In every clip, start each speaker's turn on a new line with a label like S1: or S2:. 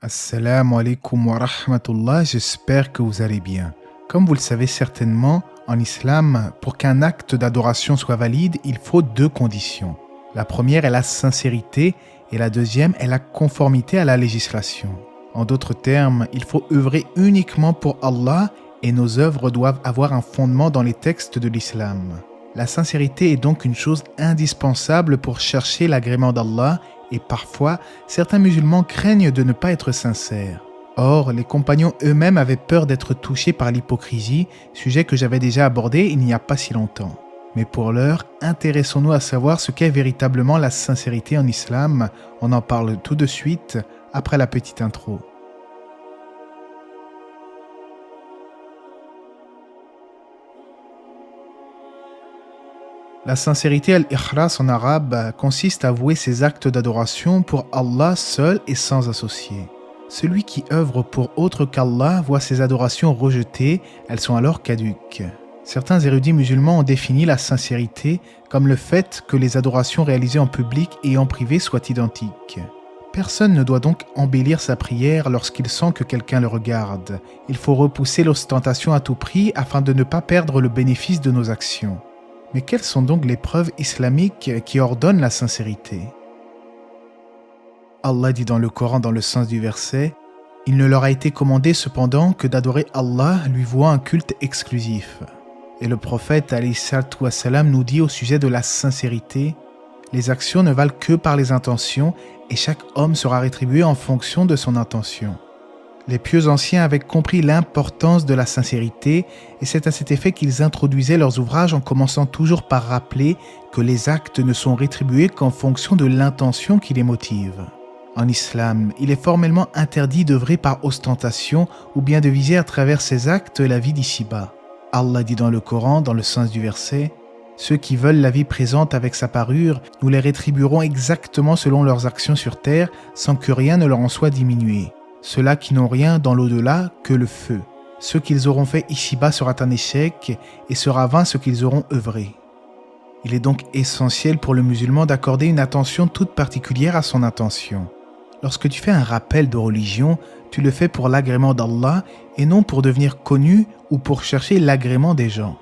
S1: Assalamu alaikum wa rahmatullah, j'espère que vous allez bien. Comme vous le savez certainement, en islam, pour qu'un acte d'adoration soit valide, il faut deux conditions. La première est la sincérité et la deuxième est la conformité à la législation. En d'autres termes, il faut œuvrer uniquement pour Allah et nos œuvres doivent avoir un fondement dans les textes de l'islam. La sincérité est donc une chose indispensable pour chercher l'agrément d'Allah et parfois, certains musulmans craignent de ne pas être sincères. Or, les compagnons eux-mêmes avaient peur d'être touchés par l'hypocrisie, sujet que j'avais déjà abordé il n'y a pas si longtemps. Mais pour l'heure, intéressons-nous à savoir ce qu'est véritablement la sincérité en islam. On en parle tout de suite, après la petite intro. La sincérité al-ikhlas en arabe consiste à vouer ses actes d'adoration pour Allah seul et sans associé. Celui qui œuvre pour autre qu'Allah voit ses adorations rejetées, elles sont alors caduques. Certains érudits musulmans ont défini la sincérité comme le fait que les adorations réalisées en public et en privé soient identiques. Personne ne doit donc embellir sa prière lorsqu'il sent que quelqu'un le regarde. Il faut repousser l'ostentation à tout prix afin de ne pas perdre le bénéfice de nos actions. Mais quelles sont donc les preuves islamiques qui ordonnent la sincérité? Allah dit dans le Coran dans le sens du verset « Il ne leur a été commandé cependant que d'adorer Allah lui vouant un culte exclusif. » Et le prophète alayhi salatu wassalam nous dit au sujet de la sincérité « Les actions ne valent que par les intentions et chaque homme sera rétribué en fonction de son intention. » Les pieux anciens avaient compris l'importance de la sincérité et c'est à cet effet qu'ils introduisaient leurs ouvrages en commençant toujours par rappeler que les actes ne sont rétribués qu'en fonction de l'intention qui les motive. En islam, il est formellement interdit d'œuvrer par ostentation ou bien de viser à travers ses actes la vie d'ici-bas. Allah dit dans le Coran, dans le sens du verset, « Ceux qui veulent la vie présente avec sa parure, nous les rétribuerons exactement selon leurs actions sur terre sans que rien ne leur en soit diminué. Ceux-là qui n'ont rien dans l'au-delà que le feu. Ce qu'ils auront fait ici-bas sera un échec et sera vain ce qu'ils auront œuvré. » Il est donc essentiel pour le musulman d'accorder une attention toute particulière à son intention. Lorsque tu fais un rappel de religion, tu le fais pour l'agrément d'Allah et non pour devenir connu ou pour chercher l'agrément des gens.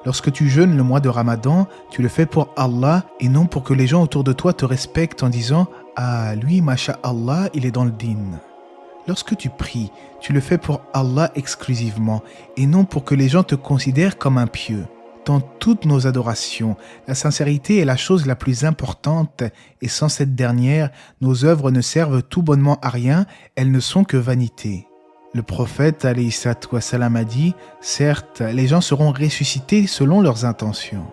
S1: Lorsque tu jeûnes le mois de Ramadan, tu le fais pour Allah et non pour que les gens autour de toi te respectent en disant « Ah, lui, masha'Allah, il est dans le din ». Lorsque tu pries, tu le fais pour Allah exclusivement et non pour que les gens te considèrent comme un pieux. Dans toutes nos adorations, la sincérité est la chose la plus importante et sans cette dernière, nos œuvres ne servent tout bonnement à rien, elles ne sont que vanité. Le prophète alayhi salatu wassalam a dit « Certes, les gens seront ressuscités selon leurs intentions. »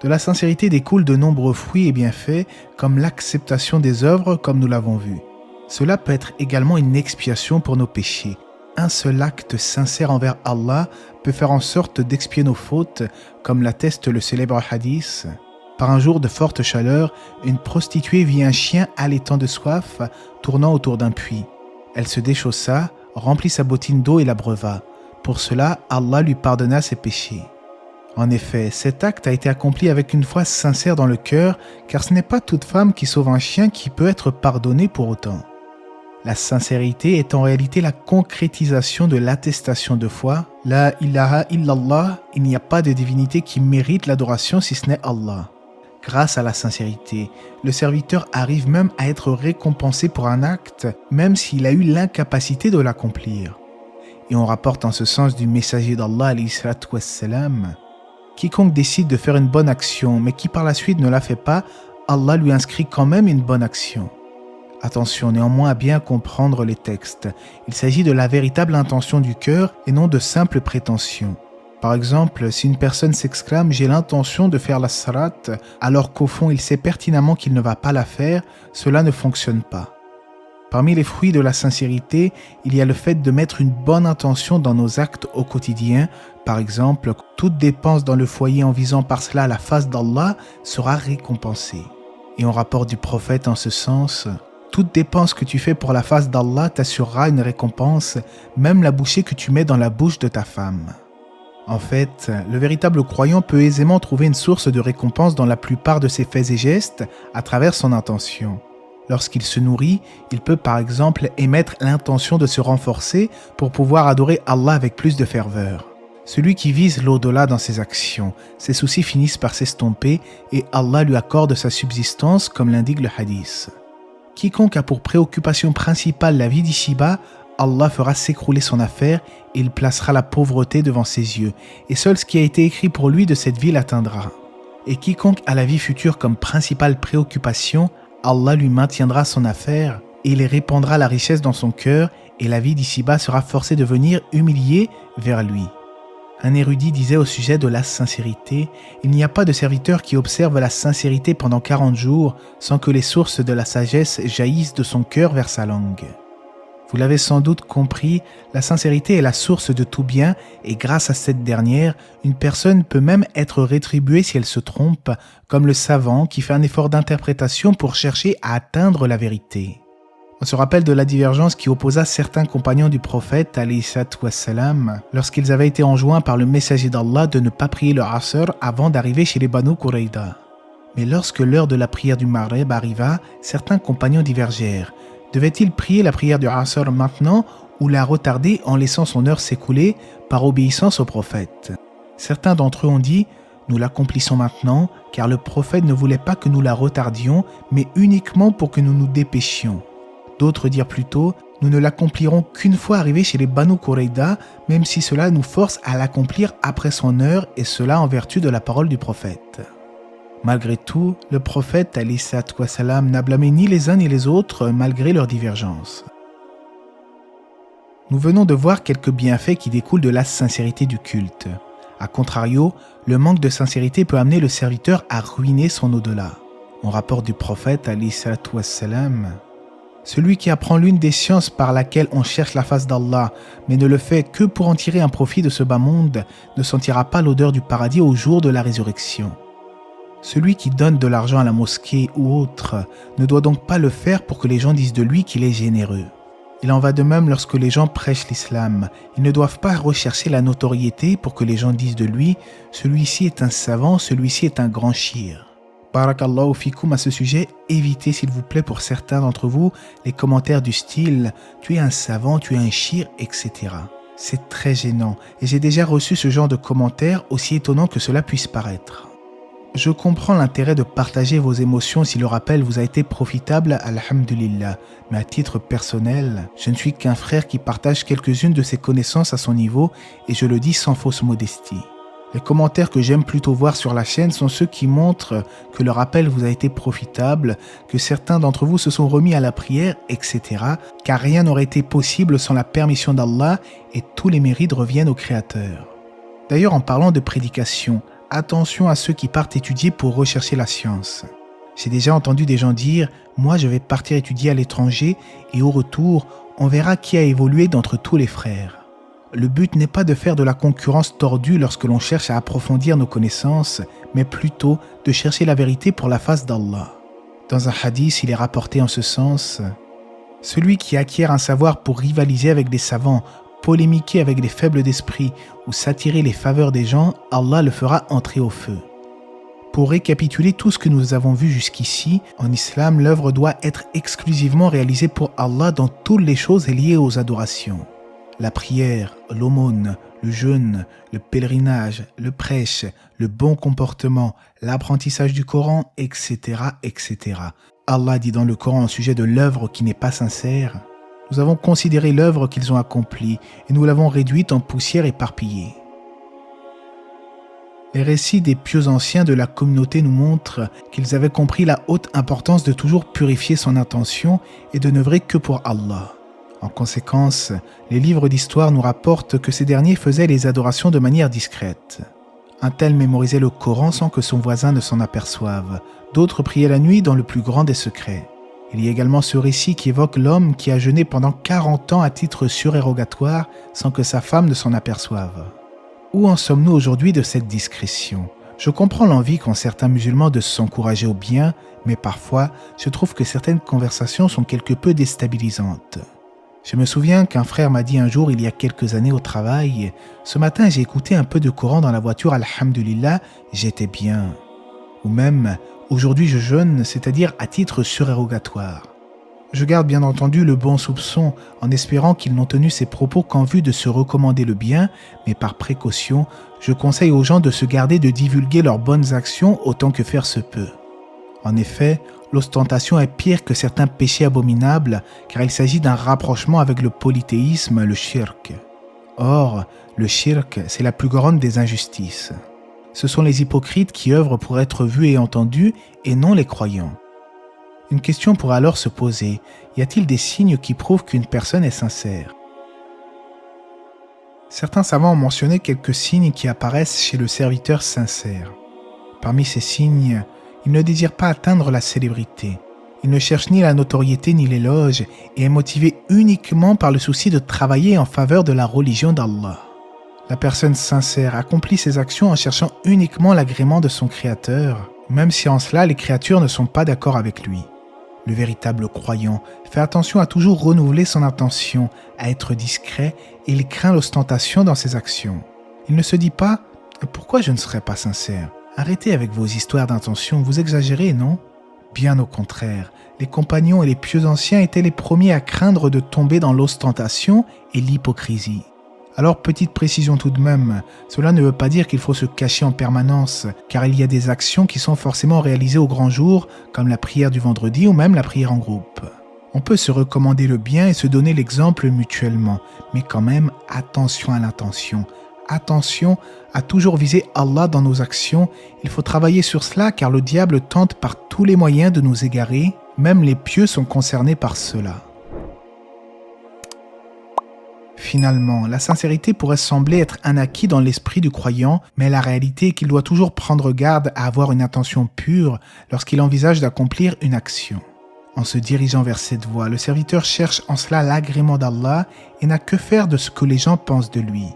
S1: De la sincérité découlent de nombreux fruits et bienfaits, comme l'acceptation des œuvres, comme nous l'avons vu. Cela peut être également une expiation pour nos péchés. Un seul acte sincère envers Allah peut faire en sorte d'expier nos fautes, comme l'atteste le célèbre hadith. Par un jour de forte chaleur, une prostituée vit un chien allaitant de soif, tournant autour d'un puits. Elle se déchaussa, remplit sa bottine d'eau et l'abreuva. Pour cela, Allah lui pardonna ses péchés. En effet, cet acte a été accompli avec une foi sincère dans le cœur, car ce n'est pas toute femme qui sauve un chien qui peut être pardonnée pour autant. La sincérité est en réalité la concrétisation de l'attestation de foi. La ilaha illallah, il n'y a pas de divinité qui mérite l'adoration si ce n'est Allah. Grâce à la sincérité, le serviteur arrive même à être récompensé pour un acte, même s'il a eu l'incapacité de l'accomplir. Et on rapporte en ce sens du messager d'Allah alayhi salatu wassalam, quiconque décide de faire une bonne action, mais qui par la suite ne la fait pas, Allah lui inscrit quand même une bonne action. Attention néanmoins à bien comprendre les textes. Il s'agit de la véritable intention du cœur et non de simples prétentions. Par exemple, si une personne s'exclame « j'ai l'intention de faire la salat » alors qu'au fond il sait pertinemment qu'il ne va pas la faire, cela ne fonctionne pas. Parmi les fruits de la sincérité, il y a le fait de mettre une bonne intention dans nos actes au quotidien. Par exemple, toute dépense dans le foyer en visant par cela la face d'Allah sera récompensée. Et on rapporte du prophète en ce sens, toute dépense que tu fais pour la face d'Allah t'assurera une récompense, même la bouchée que tu mets dans la bouche de ta femme. En fait, le véritable croyant peut aisément trouver une source de récompense dans la plupart de ses faits et gestes à travers son intention. Lorsqu'il se nourrit, il peut par exemple émettre l'intention de se renforcer pour pouvoir adorer Allah avec plus de ferveur. Celui qui vise l'au-delà dans ses actions, ses soucis finissent par s'estomper et Allah lui accorde sa subsistance comme l'indique le hadith. Quiconque a pour préoccupation principale la vie d'ici-bas, Allah fera s'écrouler son affaire et il placera la pauvreté devant ses yeux, et seul ce qui a été écrit pour lui de cette vie l'atteindra. Et quiconque a la vie future comme principale préoccupation, Allah lui maintiendra son affaire et il répandra la richesse dans son cœur et la vie d'ici-bas sera forcée de venir humiliée vers lui. Un érudit disait au sujet de la sincérité, « Il n'y a pas de serviteur qui observe la sincérité pendant 40 jours sans que les sources de la sagesse jaillissent de son cœur vers sa langue. » Vous l'avez sans doute compris, la sincérité est la source de tout bien et grâce à cette dernière, une personne peut même être rétribuée si elle se trompe, comme le savant qui fait un effort d'interprétation pour chercher à atteindre la vérité. On se rappelle de la divergence qui opposa certains compagnons du prophète alayhi salatu wassalam, lorsqu'ils avaient été enjoints par le messager d'Allah de ne pas prier le Asr avant d'arriver chez les Banu Qurayda. Mais lorsque l'heure de la prière du Maghrib arriva, certains compagnons divergèrent. Devait-il prier la prière du Asr maintenant ou la retarder en laissant son heure s'écouler par obéissance au prophète? Certains d'entre eux ont dit « Nous l'accomplissons maintenant car le prophète ne voulait pas que nous la retardions mais uniquement pour que nous nous dépêchions. » D'autres dirent plutôt « Nous ne l'accomplirons qu'une fois arrivés chez les Banu Qurayda même si cela nous force à l'accomplir après son heure et cela en vertu de la parole du prophète. » Malgré tout, le prophète alayhi salatu wassalam n'a blâmé ni les uns ni les autres malgré leurs divergences. Nous venons de voir quelques bienfaits qui découlent de la sincérité du culte. A contrario, le manque de sincérité peut amener le serviteur à ruiner son au-delà. On rapporte du prophète alayhi salatu wassalam, « Celui qui apprend l'une des sciences par laquelle on cherche la face d'Allah, mais ne le fait que pour en tirer un profit de ce bas monde, ne sentira pas l'odeur du paradis au jour de la résurrection. » Celui qui donne de l'argent à la mosquée ou autre ne doit donc pas le faire pour que les gens disent de lui qu'il est généreux. Il en va de même lorsque les gens prêchent l'islam. Ils ne doivent pas rechercher la notoriété pour que les gens disent de lui « celui-ci est un savant, celui-ci est un grand shir ». Barakallahu fikoum à ce sujet, évitez s'il vous plaît pour certains d'entre vous les commentaires du style « tu es un savant, tu es un shir, etc. » C'est très gênant et j'ai déjà reçu ce genre de commentaires aussi étonnant que cela puisse paraître. Je comprends l'intérêt de partager vos émotions si le rappel vous a été profitable, alhamdulillah. Mais à titre personnel, je ne suis qu'un frère qui partage quelques-unes de ses connaissances à son niveau et je le dis sans fausse modestie. Les commentaires que j'aime plutôt voir sur la chaîne sont ceux qui montrent que le rappel vous a été profitable, que certains d'entre vous se sont remis à la prière, etc. Car rien n'aurait été possible sans la permission d'Allah et tous les mérites reviennent au Créateur. D'ailleurs, en parlant de prédication, attention à ceux qui partent étudier pour rechercher la science. J'ai déjà entendu des gens dire « Moi, je vais partir étudier à l'étranger et au retour, on verra qui a évolué d'entre tous les frères. » Le but n'est pas de faire de la concurrence tordue lorsque l'on cherche à approfondir nos connaissances, mais plutôt de chercher la vérité pour la face d'Allah. Dans un hadith, il est rapporté en ce sens « Celui qui acquiert un savoir pour rivaliser avec des savants, polémiquer avec les faibles d'esprit ou s'attirer les faveurs des gens, Allah le fera entrer au feu. » Pour récapituler tout ce que nous avons vu jusqu'ici, en islam, l'œuvre doit être exclusivement réalisée pour Allah dans toutes les choses liées aux adorations. La prière, l'aumône, le jeûne, le pèlerinage, le prêche, le bon comportement, l'apprentissage du Coran, etc., etc. Allah dit dans le Coran au sujet de l'œuvre qui n'est pas sincère, « Nous avons considéré l'œuvre qu'ils ont accomplie et nous l'avons réduite en poussière éparpillée. » Les récits des pieux anciens de la communauté nous montrent qu'ils avaient compris la haute importance de toujours purifier son intention et de n'œuvrer que pour Allah. En conséquence, les livres d'histoire nous rapportent que ces derniers faisaient les adorations de manière discrète. Un tel mémorisait le Coran sans que son voisin ne s'en aperçoive. D'autres priaient la nuit dans le plus grand des secrets. Il y a également ce récit qui évoque l'homme qui a jeûné pendant 40 ans à titre surérogatoire sans que sa femme ne s'en aperçoive. Où en sommes-nous aujourd'hui de cette discrétion? Je comprends l'envie qu'ont certains musulmans de s'encourager au bien, mais parfois, je trouve que certaines conversations sont quelque peu déstabilisantes. Je me souviens qu'un frère m'a dit un jour, il y a quelques années au travail, « Ce matin, j'ai écouté un peu de Coran dans la voiture, alhamdulillah, j'étais bien. » Ou même, « Aujourd'hui, je jeûne, c'est-à-dire à titre surérogatoire. » Je garde bien entendu le bon soupçon en espérant qu'ils n'ont tenu ces propos qu'en vue de se recommander le bien, mais par précaution, je conseille aux gens de se garder de divulguer leurs bonnes actions autant que faire se peut. En effet, l'ostentation est pire que certains péchés abominables car il s'agit d'un rapprochement avec le polythéisme, le shirk. Or, le shirk, c'est la plus grande des injustices. Ce sont les hypocrites qui œuvrent pour être vus et entendus et non les croyants. Une question pourrait alors se poser, y a-t-il des signes qui prouvent qu'une personne est sincère? Certains savants ont mentionné quelques signes qui apparaissent chez le serviteur sincère. Parmi ces signes, il ne désire pas atteindre la célébrité. Il ne cherche ni la notoriété ni l'éloge et est motivé uniquement par le souci de travailler en faveur de la religion d'Allah. La personne sincère accomplit ses actions en cherchant uniquement l'agrément de son Créateur, même si en cela les créatures ne sont pas d'accord avec lui. Le véritable croyant fait attention à toujours renouveler son intention, à être discret et il craint l'ostentation dans ses actions. Il ne se dit pas « Pourquoi je ne serais pas sincère ?» Arrêtez avec vos histoires d'intention, vous exagérez, non? Bien au contraire, les compagnons et les pieux anciens étaient les premiers à craindre de tomber dans l'ostentation et l'hypocrisie. Alors, petite précision tout de même, cela ne veut pas dire qu'il faut se cacher en permanence, car il y a des actions qui sont forcément réalisées au grand jour, comme la prière du vendredi ou même la prière en groupe. On peut se recommander le bien et se donner l'exemple mutuellement, mais quand même, attention à l'intention. Attention à toujours viser Allah dans nos actions, il faut travailler sur cela car le diable tente par tous les moyens de nous égarer, même les pieux sont concernés par cela. Finalement, la sincérité pourrait sembler être un acquis dans l'esprit du croyant, mais la réalité est qu'il doit toujours prendre garde à avoir une intention pure lorsqu'il envisage d'accomplir une action. En se dirigeant vers cette voie, le serviteur cherche en cela l'agrément d'Allah et n'a que faire de ce que les gens pensent de lui.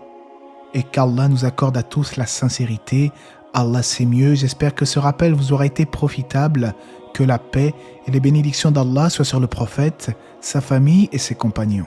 S1: Et qu'Allah nous accorde à tous la sincérité. Allah sait mieux, j'espère que ce rappel vous aura été profitable, que la paix et les bénédictions d'Allah soient sur le prophète, sa famille et ses compagnons.